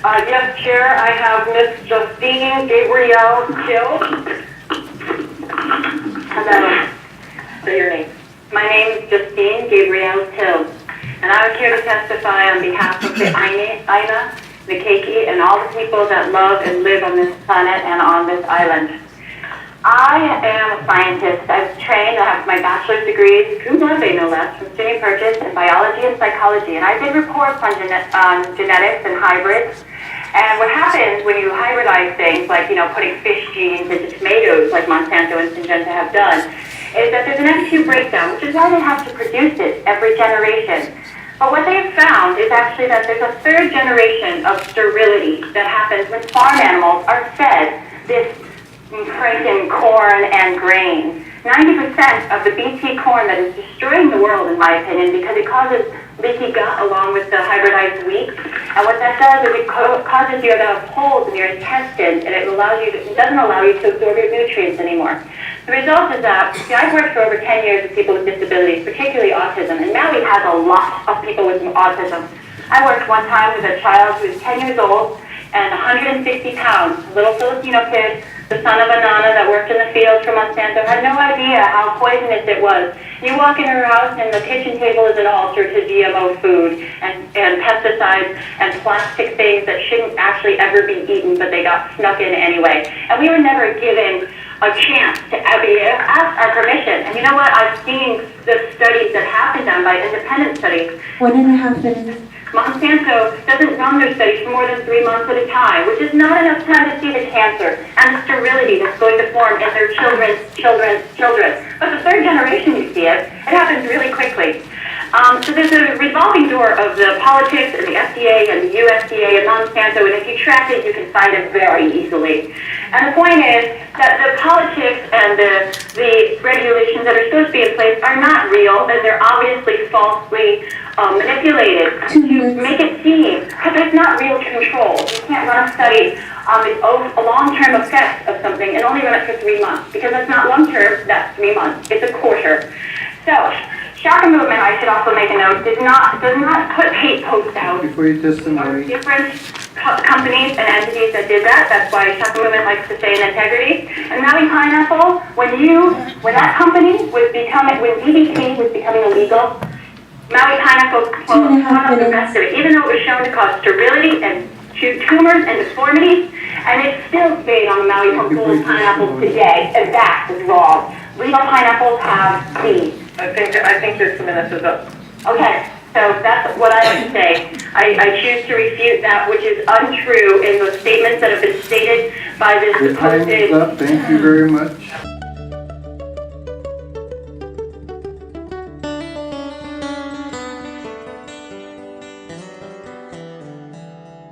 Yes, Chair, I have Miss Justine Gabriel Gill. Hello. Say your name. My name is Justine Gabriel Gill, and I was here to testify on behalf of the Aina, the Keiki, and all the people that love and live on this planet and on this island. I am a scientist. I've trained, I have my bachelor's degrees, cum laude no less, from SUNY Purchase in biology and psychology, and I did reports on genetics and hybrids. And what happens when you hybridize things, like, putting fish genes into tomatoes, like Monsanto and Syngenta have done, is that there's an F2 breakdown, which is why they have to produce it every generation. But what they've found is actually that there's a third generation of sterility that happens when farm animals are fed this freaking corn and grain. 90% of the BT corn that is destroying the world, in my opinion, because it causes leaky gut along with the hybridized wheat. And what that does is it causes you to have holes in your intestines, and it doesn't allow you to absorb your nutrients anymore. The result is that, I've worked for over 10 years with people with disabilities, particularly autism, and Maui has a lot of people with autism. I worked one time with a child who was 10 years old and 160 pounds, a little Filipino kid, the son of a nana that worked in the fields for Monsanto, had no idea how poisonous it was. You walk in her house and the kitchen table is an altar to GMO food and pesticides and plastic things that shouldn't actually ever be eaten, but they got snuck in anyway. And we were never given a chance to ask our permission. And you know what? I've seen the studies that have been done by independent studies. 1.5 minutes. Monsanto doesn't run their studies for more than 3 months at a time, which is not enough time to see the cancer and the sterility that's going to form in their children's children. But the third generation, you see it happens really quickly. So there's a revolving door of the politics and the FDA and the USDA and Monsanto, and if you track it, you can find it very easily. And the point is that the politics and the regulations that are supposed to be in place are not real, and they're obviously falsely manipulated to make it seem, because there's not real control. You can't run a study on the long-term effects of something and only run it for 3 months, because that's not long-term, that's 3 months, it's a quarter. So, Shaka Movement, I should also make a note, does not put hate posts out. Before you testimony. Different companies and entities that did that. That's why Shaka Movement likes to stay in integrity. And Maui Pineapple, when that company was when DBT was becoming illegal, Maui Pineapple came up the rest of it, even though it was shown to cause sterility and tumors and deformities, and it still stayed on the Maui pineapples today, and that is wrong. Legal pineapples have seeds. I think this minute is up. Okay, so that's what I have to say. I choose to refute that which is untrue in the statements that have been stated by this Your time is supposed... up. Thank you very much.